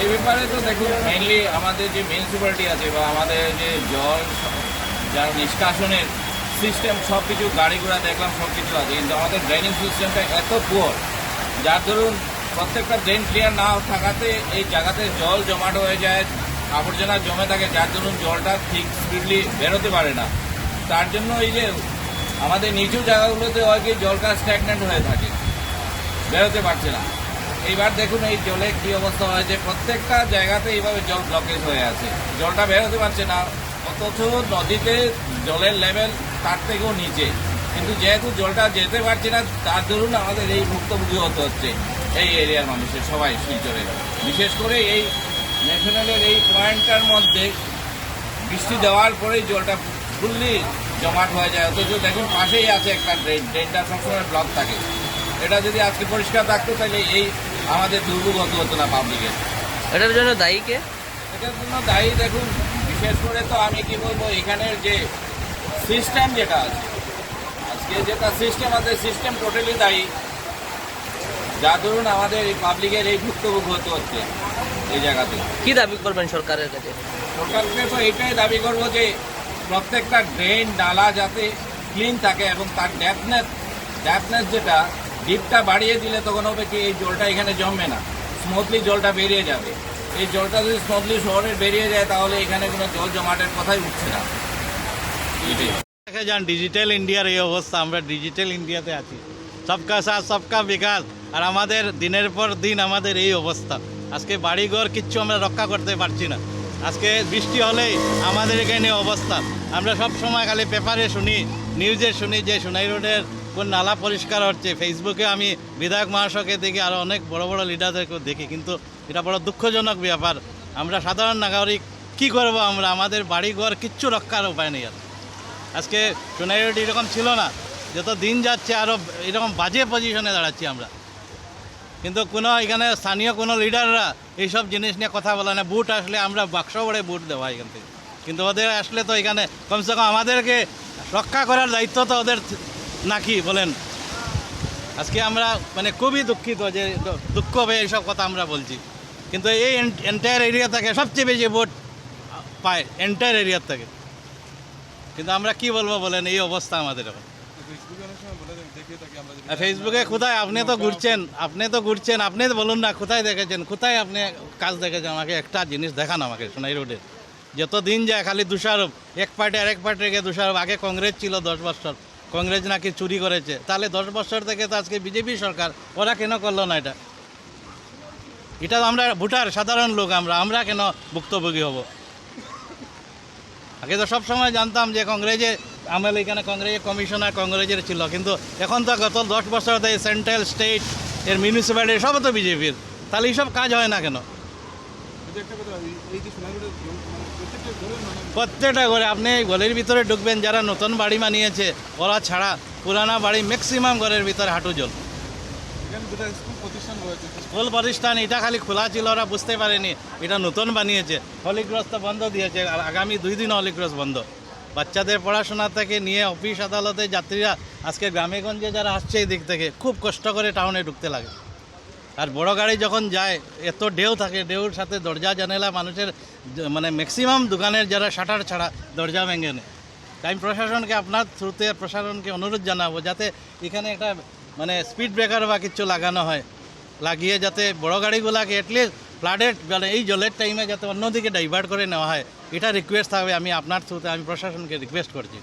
এই ব্যাপারে তো দেখুন, মেইনলি আমাদের যে মিউনিসিপ্যালিটি আছে বা আমাদের যে জল যার নিষ্কাশনের সিস্টেম সব কিছু গাড়ি ঘোড়া দেখলাম সব কিছু আছে, কিন্তু আমাদের ড্রেনিং সিস্টেমটা এত পুয়ার, যার ধরুন প্রত্যেকটা ড্রেন ক্লিয়ার না থাকাতে এই জায়গাতে জল জমাট হয়ে যায়, আবর্জনা জমে থাকে, যার ধরুন জলটা ঠিক স্পিডলি বেরোতে পারে না। তার জন্য এই যে আমাদের নিচু জায়গাগুলোতে হয় কি জলটা স্ট্যাগনেন্ট হয়ে থাকে, বেরোতে পারছে না। এইবার দেখুন এই জলে কী অবস্থা হয়েছে, প্রত্যেকটা জায়গাতে এইভাবে জল ব্লকেজ হয়ে আছে, জলটা বেরোতে পারছে না। অথচ নদীতে জলের লেভেল তার থেকেও নিচে, কিন্তু যেহেতু জলটা যেতে পারছে না, তার দরুন আমাদের এই ভুক্তভোগী হতে হচ্ছে এই এরিয়ার মানুষের সবাই শিলচরে। বিশেষ করে এই ন্যাশনালের এই পয়েন্টটার মধ্যে বৃষ্টি দেওয়ার পরেই জলটা ফুললি জমাট হয়ে যায়। অথচ দেখুন পাশেই আছে একটা ড্রেন, ড্রেনটা সবসময় ব্লক থাকে। এটা যদি আজকে পরিষ্কার থাকতো তাহলে এই আমাদের দুর্ভোগ হতো না পাবলিকের। এটার জন্য দায়ী কে? এটার জন্য দায়ী দেখুন, বিশেষ করে তো আমি কি বলবো, এখানের যে সিস্টেম যেটা আছে, আজকে যেটা সিস্টেম আছে, সিস্টেম টোটালি দায়ী, যার ধরুন আমাদের এই পাবলিকের এই ভুক্তভোগ হতে হচ্ছে এই জায়গাতে। কি দাবি করবেন সরকারের কাছে? সরকারকে তো এইটাই দাবি করবো যে প্রত্যেকটা ড্রেন নালা যাতে ক্লিন থাকে এবং তার ড্যাপনেস যেটা ডিপটা বাড়িয়ে দিলে তখন হবে কি এই জলটা এখানে জমবে না, স্মুথলি জলটা বেরিয়ে যাবে। এই জলটা যদি স্মুথলি শহরে বেরিয়ে যায় তাহলে এখানে কোনো জল জমাটের কথাই উঠছে না। এটাই দেখে যান ডিজিটাল ইন্ডিয়ার এই অবস্থা, আমরা ডিজিটাল ইন্ডিয়াতে আছি, সবকা সাথ সবকা বিকাশ, আর আমাদের দিনের পর দিন আমাদের এই অবস্থা। আজকে বাড়িঘর কিচ্ছু আমরা রক্ষা করতে পারছি না। আজকে বৃষ্টি হলেই আমাদের এখানে অবস্থা। আমরা সব সময় খালি পেপারে শুনি, নিউজে শুনি যে সোনাই রোডের কোন নালা পরিষ্কার হচ্ছে। ফেসবুকে আমি বিধায়ক মহাশয়কে দেখি, আরও অনেক বড় বড় লিডারদেরকেও দেখি, কিন্তু এটা বড় দুঃখজনক ব্যাপার। আমরা সাধারণ নাগরিক কী করবো? আমরা আমাদের বাড়িঘর কিচ্ছু রক্ষার উপায় নেই। আজকে সোনাই রোড এরকম ছিল না, যত দিন যাচ্ছে আরও এরকম বাজে পজিশনে দাঁড়াচ্ছি আমরা। কিন্তু কোনো এখানে স্থানীয় কোনো লিডাররা এইসব জিনিস নিয়ে কথা বলে না। বুট আসলে আমরা বাক্স ভরে বুট দেওয়া এখান থেকে, কিন্তু ওদের আসলে তো এখানে কমসে কম আমাদেরকে রক্ষা করার দায়িত্ব তো ওদের নাকি বলেন। আজকে আমরা মানে খুবই দুঃখিত যে দুঃখ পেয়ে এইসব কথা আমরা বলছি, কিন্তু এই এন্টায়ার এরিয়া থেকে সবচেয়ে বেশি ভোট পায় এন্টায়ার এরিয়ার থেকে। কিন্তু আমরা কি বলবো বলেন, এই অবস্থা আমাদের এখন। ফেসবুকে কোথায়? আপনি তো ঘুরছেন, আপনি তো বলুন না কোথায় দেখেছেন, কোথায় আপনি কাজ দেখেছেন? আমাকে একটা জিনিস দেখান আমাকে। সোনাই রোডের যত দিন যায় খালি দোষারোপ, এক পার্টি আরেক পার্টিকে দোষারোপ। আগে কংগ্রেস ছিল 10 বছর, কংগ্রেস নাকি চুরি করেছে, তাহলে 10 বছর থেকে তো আজকে বিজেপি সরকার, ওরা কেন করলো না এটা? এটা তো আমরা ভোটার সাধারণ লোক, আমরা কেন ভুক্তভোগী হব? আগে তো সবসময় জানতাম যে কংগ্রেসে আমলে এখানে কংগ্রেসের কমিশনার কংগ্রেসের ছিল, কিন্তু এখন তো গত 10 বছর ধরে সেন্ট্রাল স্টেট এর মিউনিসিপ্যালিটি সব তো বিজেপির, তাহলে এইসব কাজ হয় না কেন? প্রত্যেকটা ঘরে আপনি ঘরের ভিতরে ঢুকবেন, যারা নতুন বাড়ি বানিয়েছে ওরা ছাড়া পুরানা বাড়ি ম্যাক্সিমাম ঘরের ভিতরে হাঁটু জল। স্কুল প্রতিষ্ঠান এটা খালি খোলা ছিল, ওরা বুঝতে পারেনি এটা নতুন বানিয়েছে। হলিক্রস তো বন্ধ দিয়েছে, আর আগামী 2 দিন হলিক্রস বন্ধ। বাচ্চাদের পড়াশোনা থেকে নিয়ে অফিস আদালতে যাত্রীরা আজকে গ্রামেগঞ্জে যারা আসছে এই দিক থেকে খুব কষ্ট করে টাউনে ঢুকতে লাগে। আর বড় গাড়ি যখন যায় এত ঢেউ থাকে, ঢেউর সাথে দরজা জানালা মানুষের মানে ম্যাক্সিমাম দোকানের যারা শাটার ছাড়া দরজা ভেঙে নেয়। তাই প্রশাসনকে আপনার থ্রুতে প্রশাসনকে অনুরোধ জানাবো যাতে এখানে একটা মানে স্পিড ব্রেকার বা কিছু লাগানো হয়, লাগিয়ে যাতে বড় গাড়িগুলোকে অ্যাটলিস্ট ফ্লাডের মানে এই জলের টাইমে যাতে অন্যদিকে ডাইভার্ট করে নেওয়া হয়, এটা রিকোয়েস্ট থাকবে। আমি আপনার থ্রুতে আমি প্রশাসনকে রিকোয়েস্ট করছি।